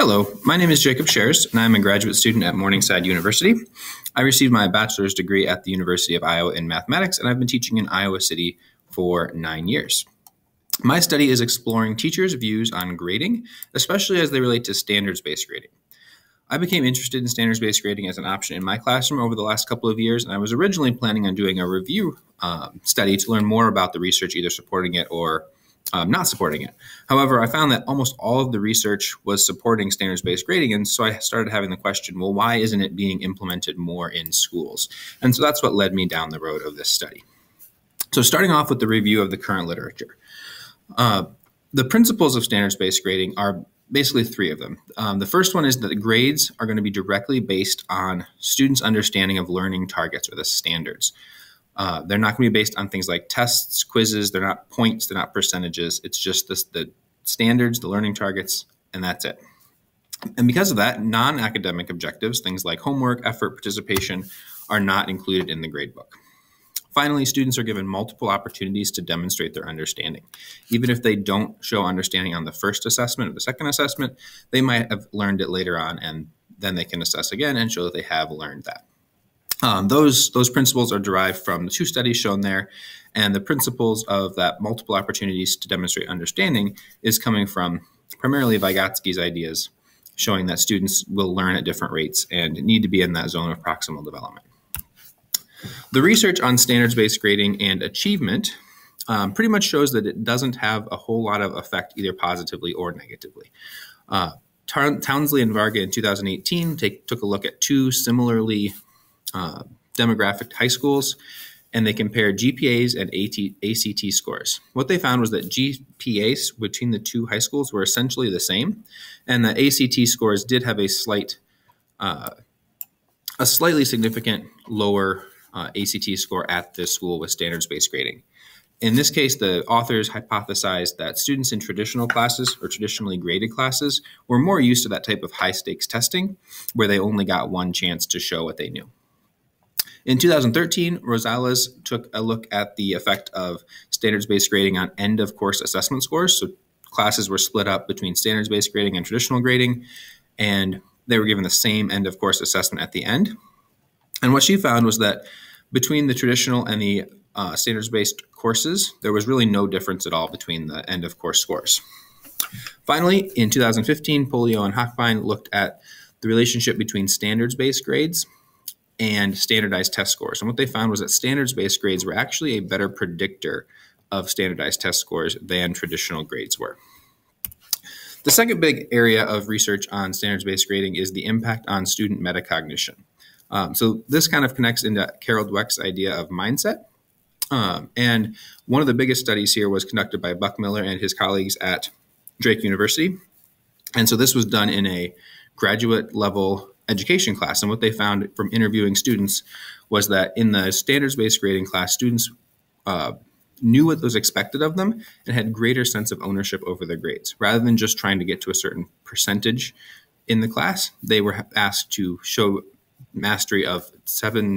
Hello, my name is Jacob Schares, and I'm a graduate student at Morningside University. I received my bachelor's degree at the University of Iowa in mathematics, and I've been teaching in Iowa City for 9 years. My study is exploring teachers' views on grading, especially as they relate to standards-based grading. I became interested in standards-based grading as an option in my classroom over the last couple of years, and I was originally planning on doing a review study to learn more about the research, either supporting it or not supporting it. However, I found that almost all of the research was supporting standards-based grading, and so I started having the question, well, why isn't it being implemented more in schools? And so that's what led me down the road of this study. So starting off with the review of the current literature. The principles of standards-based grading are basically three of them. The first one is that the grades are going to be directly based on students' understanding of learning targets, or the standards. They're not going to be based on things like tests, quizzes. They're not points. They're not percentages. It's just the standards, the learning targets, and that's it. And because of that, non-academic objectives, things like homework, effort, participation, are not included in the gradebook. Finally, students are given multiple opportunities to demonstrate their understanding. Even if they don't show understanding on the first assessment or the second assessment, they might have learned it later on, and then they can assess again and show that they have learned that. Those principles are derived from the two studies shown there, and the principles of that multiple opportunities to demonstrate understanding is coming from primarily Vygotsky's ideas, showing that students will learn at different rates and need to be in that zone of proximal development. The research on standards-based grading and achievement pretty much shows that it doesn't have a whole lot of effect either positively or negatively. Townsley and Varga in 2018 took a look at two similarly demographic high schools, and they compared GPAs and ACT scores. What they found was that GPAs between the two high schools were essentially the same, and the ACT scores did have a slightly significant lower ACT score at this school with standards-based grading. In this case, the authors hypothesized that students in traditional classes or traditionally graded classes were more used to that type of high-stakes testing, where they only got one chance to show what they knew. In 2013, Rosales took a look at the effect of standards-based grading on end-of-course assessment scores. So classes were split up between standards-based grading and traditional grading, and they were given the same end-of-course assessment at the end. And what she found was that between the traditional and the standards-based courses, there was really no difference at all between the end-of-course scores. Finally, in 2015, Polio and Hochbein looked at the relationship between standards-based grades and standardized test scores. And what they found was that standards-based grades were actually a better predictor of standardized test scores than traditional grades were. The second big area of research on standards-based grading is the impact on student metacognition. So this kind of connects into Carol Dweck's idea of mindset. And one of the biggest studies here was conducted by Buckmiller and his colleagues at Drake University. And so this was done in a graduate level education class. And what they found from interviewing students was that in the standards-based grading class, students knew what was expected of them and had greater sense of ownership over their grades. Rather than just trying to get to a certain percentage in the class, they were asked to show mastery of several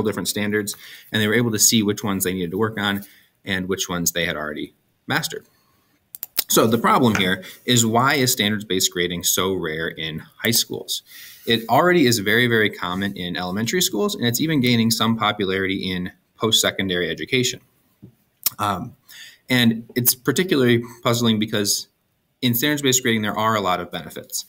different standards, and they were able to see which ones they needed to work on and which ones they had already mastered. So the problem here is, why is standards-based grading so rare in high schools? It already is very, very common in elementary schools, and it's even gaining some popularity in post-secondary education. And it's particularly puzzling because in standards-based grading, there are a lot of benefits.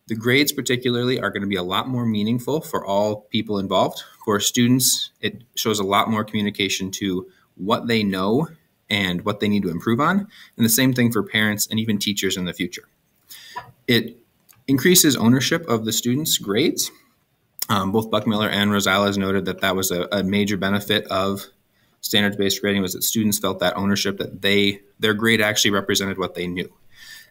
The grades particularly are going to be a lot more meaningful for all people involved. For students, it shows a lot more communication to what they know and what they need to improve on. And the same thing for parents and even teachers in the future. It increases ownership of the students' grades. Both Buckmiller and Rosales noted that that was a major benefit of standards-based grading, was that students felt that ownership, that their grade actually represented what they knew.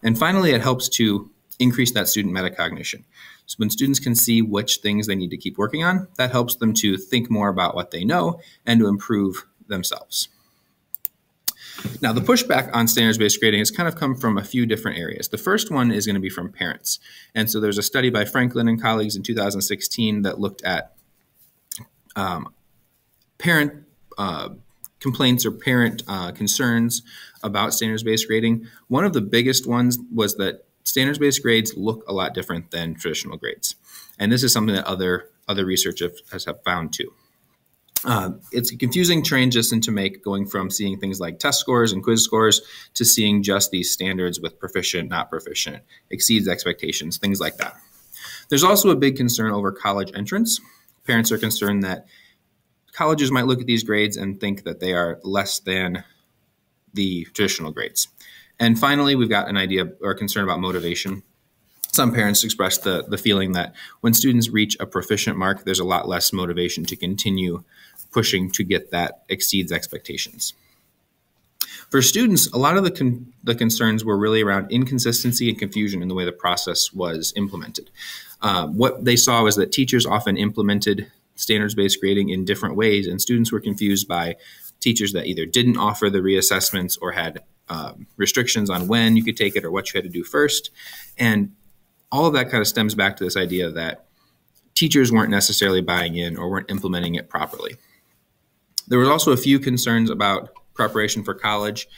And finally, it helps to increase that student metacognition. So when students can see which things they need to keep working on, that helps them to think more about what they know and to improve themselves. Now, the pushback on standards-based grading has kind of come from a few different areas. The first one is going to be from parents. And so there's a study by Franklin and colleagues in 2016 that looked at parent complaints or parent concerns about standards-based grading. One of the biggest ones was that standards-based grades look a lot different than traditional grades. And this is something that other research has found too. It's a confusing transition to make, going from seeing things like test scores and quiz scores to seeing just these standards with proficient, not proficient, exceeds expectations, things like that. There's also a big concern over college entrance. Parents are concerned that colleges might look at these grades and think that they are less than the traditional grades. And finally, we've got an idea or concern about motivation. Some parents express the feeling that when students reach a proficient mark, there's a lot less motivation to continue pushing to get that exceeds expectations. For students, a lot of the concerns were really around inconsistency and confusion in the way the process was implemented. What they saw was that teachers often implemented standards-based grading in different ways, and students were confused by teachers that either didn't offer the reassessments or had restrictions on when you could take it or what you had to do first. And all of that kind of stems back to this idea that teachers weren't necessarily buying in or weren't implementing it properly. There was also a few concerns about preparation for college.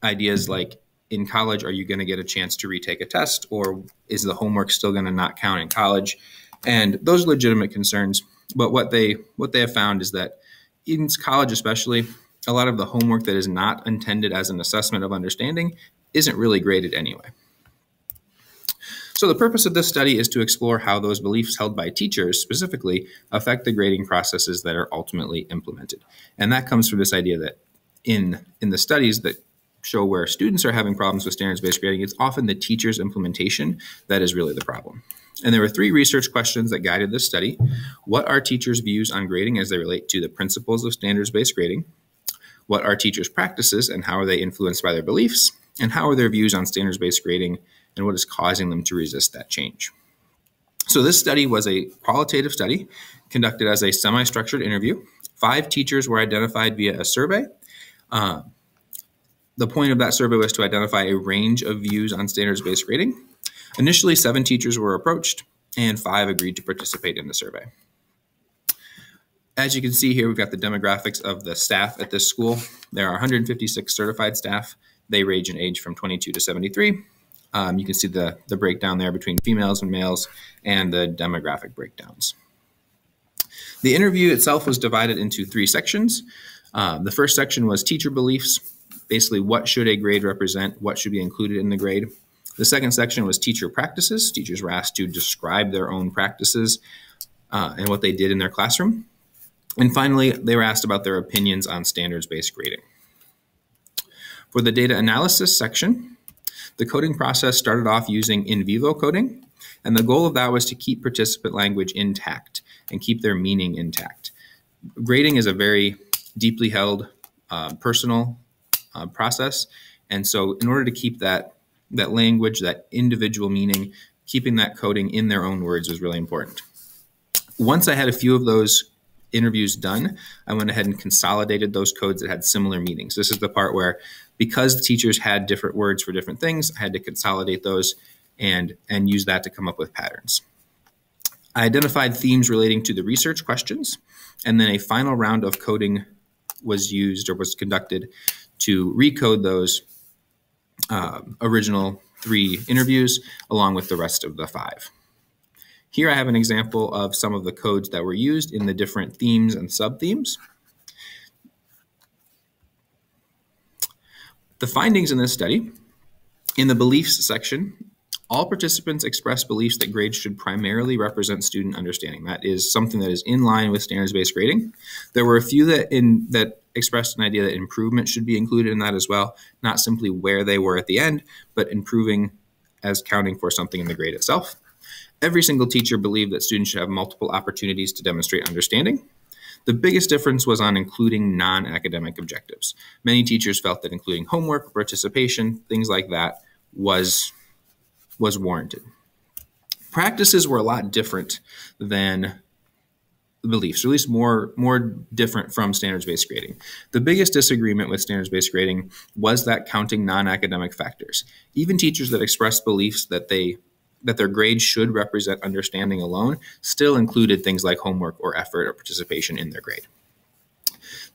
Ideas like, in college, are you going to get a chance to retake a test, or is the homework still going to not count in college? And those are legitimate concerns. But what they have found is that in college especially, a lot of the homework that is not intended as an assessment of understanding isn't really graded anyway. So the purpose of this study is to explore how those beliefs held by teachers specifically affect the grading processes that are ultimately implemented. And that comes from this idea that in the studies that show where students are having problems with standards-based grading, it's often the teacher's implementation that is really the problem. And there were 3 research questions that guided this study. What are teachers' views on grading as they relate to the principles of standards-based grading? What are teachers' practices and how are they influenced by their beliefs? And how are their views on standards-based grading and what is causing them to resist that change? So this study was a qualitative study conducted as a semi-structured interview. 5 teachers were identified via a survey. The point of that survey was to identify a range of views on standards-based grading. Initially, 7 teachers were approached and 5 agreed to participate in the survey. As you can see here, we've got the demographics of the staff at this school. There are 156 certified staff. They range in age from 22 to 73. You can see the breakdown there between females and males and the demographic breakdowns. The interview itself was divided into 3 sections. The first section was teacher beliefs. Basically, what should a grade represent? What should be included in the grade? The second section was teacher practices. Teachers were asked to describe their own practices and what they did in their classroom. And finally, they were asked about their opinions on standards-based grading. For the data analysis section, the coding process started off using in vivo coding, and the goal of that was to keep participant language intact and keep their meaning intact. Grading is a very deeply held personal process, and so in order to keep that language, that individual meaning, keeping that coding in their own words was really important. Once I had a few of those interviews done, I went ahead and consolidated those codes that had similar meanings. This is the part where, because the teachers had different words for different things, I had to consolidate those and use that to come up with patterns. I identified themes relating to the research questions, and then a final round of coding was used or was conducted to recode those original 3 interviews along with the rest of the 5. Here I have an example of some of the codes that were used in the different themes and sub-themes. The findings in this study: in the beliefs section, all participants expressed beliefs that grades should primarily represent student understanding. That is something that is in line with standards-based grading. There were a few that expressed an idea that improvement should be included in that as well, not simply where they were at the end, but improving as counting for something in the grade itself. Every single teacher believed that students should have multiple opportunities to demonstrate understanding. The biggest difference was on including non-academic objectives. Many teachers felt that including homework, participation, things like that was warranted. Practices were a lot different than beliefs, or at least more different from standards-based grading. The biggest disagreement with standards-based grading was that counting non-academic factors. Even teachers that expressed beliefs that their grades should represent understanding alone still included things like homework or effort or participation in their grade.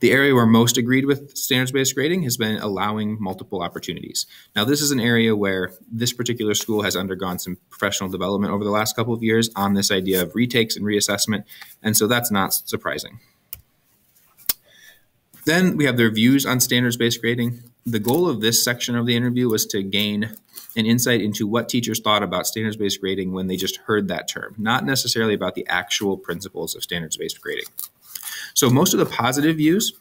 The area where most agreed with standards-based grading has been allowing multiple opportunities. Now, this is an area where this particular school has undergone some professional development over the last couple of years on this idea of retakes and reassessment, and so that's not surprising. Then we have their views on standards-based grading. The goal of this section of the interview was to gain an insight into what teachers thought about standards-based grading when they just heard that term, not necessarily about the actual principles of standards-based grading. So most of the positive views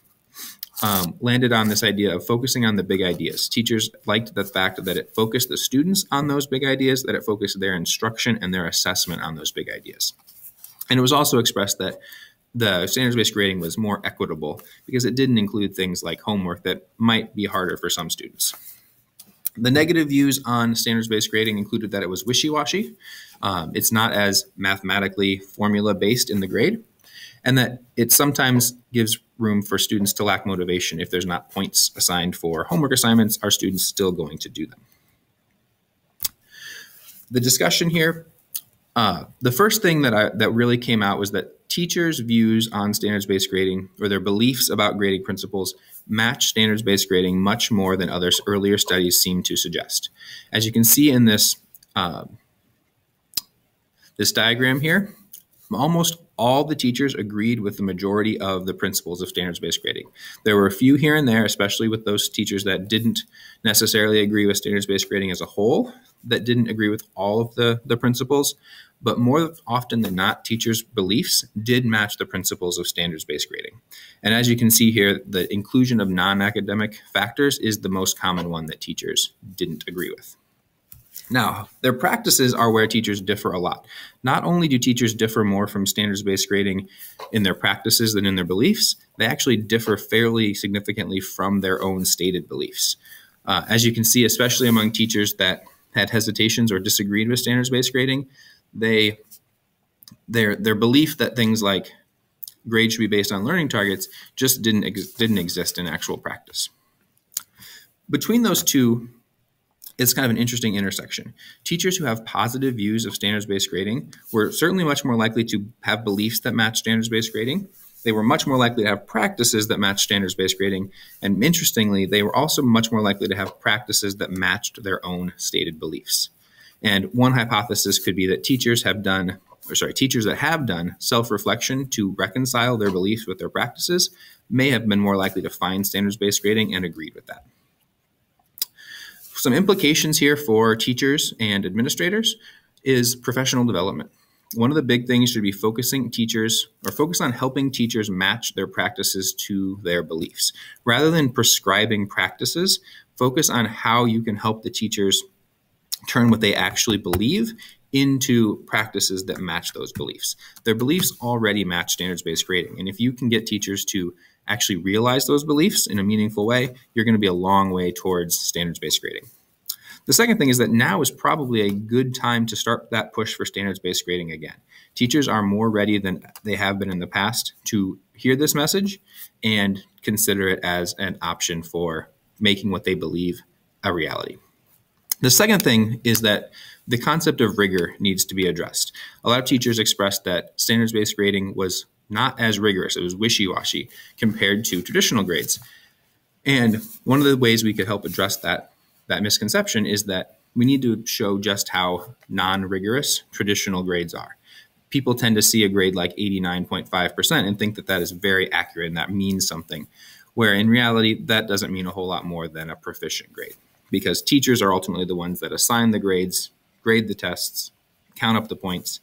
landed on this idea of focusing on the big ideas. Teachers liked the fact that it focused the students on those big ideas, that it focused their instruction and their assessment on those big ideas. And it was also expressed that the standards-based grading was more equitable because it didn't include things like homework that might be harder for some students. The negative views on standards-based grading included that it was wishy-washy. It's not as mathematically formula-based in the grade, and that it sometimes gives room for students to lack motivation. If there's not points assigned for homework assignments, are students still going to do them? The discussion here, the first thing that really came out was that teachers' views on standards-based grading, or their beliefs about grading principles, match standards-based grading much more than earlier studies seem to suggest. As you can see in this, this diagram here, almost all the teachers agreed with the majority of the principles of standards-based grading. There were a few here and there, especially with those teachers that didn't necessarily agree with standards-based grading as a whole, that didn't agree with all of the principles, but more often than not, teachers' beliefs did match the principles of standards-based grading. And as you can see here, the inclusion of non-academic factors is the most common one that teachers didn't agree with. Now, their practices are where teachers differ a lot. Not only do teachers differ more from standards-based grading in their practices than in their beliefs, they actually differ fairly significantly from their own stated beliefs. As you can see, especially among teachers that had hesitations or disagreed with standards-based grading, their belief that things like grades should be based on learning targets just didn't exist in actual practice. Between those two, it's kind of an interesting intersection. Teachers who have positive views of standards-based grading were certainly much more likely to have beliefs that match standards-based grading. They were much more likely to have practices that matched standards-based grading. And interestingly, they were also much more likely to have practices that matched their own stated beliefs. And one hypothesis could be that teachers that have done self-reflection to reconcile their beliefs with their practices may have been more likely to find standards-based grading and agreed with that. Some implications here for teachers and administrators is professional development. One of the big things should be focus on helping teachers match their practices to their beliefs. Rather than prescribing practices, focus on how you can help the teachers turn what they actually believe into practices that match those beliefs. Their beliefs already match standards-based grading, and if you can get teachers to actually realize those beliefs in a meaningful way, you're going to be a long way towards standards-based grading. The second thing is that now is probably a good time to start that push for standards-based grading again. Teachers are more ready than they have been in the past to hear this message and consider it as an option for making what they believe a reality. The second thing is that the concept of rigor needs to be addressed. A lot of teachers expressed that standards-based grading was not as rigorous. It was wishy-washy compared to traditional grades. And one of the ways we could help address that misconception is that we need to show just how non-rigorous traditional grades are. People tend to see a grade like 89.5% and think that that is very accurate and that means something, where in reality, that doesn't mean a whole lot more than a proficient grade, because teachers are ultimately the ones that assign the grades, grade the tests, count up the points.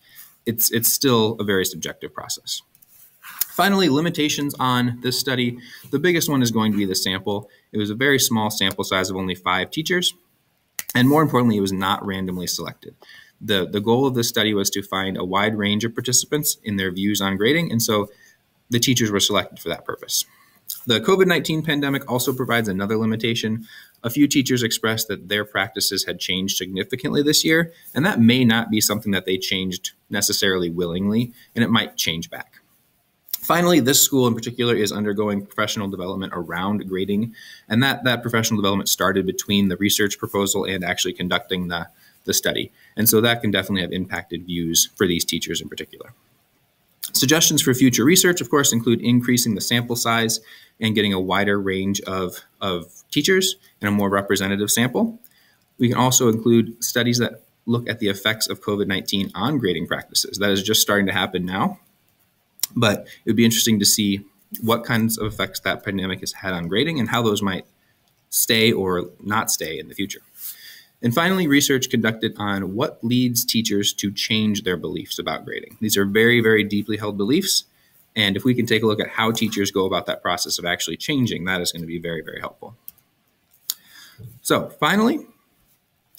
It's still a very subjective process. Finally, limitations on this study. The biggest one is going to be the sample. It was a very small sample size of only 5 teachers. And more importantly, it was not randomly selected. The goal of this study was to find a wide range of participants in their views on grading. And so the teachers were selected for that purpose. The COVID-19 pandemic also provides another limitation. A few teachers expressed that their practices had changed significantly this year, and that may not be something that they changed necessarily willingly, and it might change back. Finally, this school in particular is undergoing professional development around grading, and that professional development started between the research proposal and actually conducting the study. And so that can definitely have impacted views for these teachers in particular. Suggestions for future research, of course, include increasing the sample size and getting a wider range of teachers and a more representative sample. We can also include studies that look at the effects of COVID-19 on grading practices. That is just starting to happen now, but it would be interesting to see what kinds of effects that pandemic has had on grading and how those might stay or not stay in the future. And finally, research conducted on what leads teachers to change their beliefs about grading. These are very, very deeply held beliefs. And if we can take a look at how teachers go about that process of actually changing, that is going to be very, very helpful. So finally,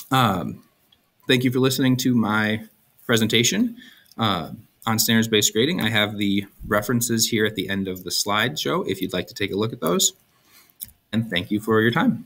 thank you for listening to my presentation on standards-based grading. I have the references here at the end of the slideshow if you'd like to take a look at those. And thank you for your time.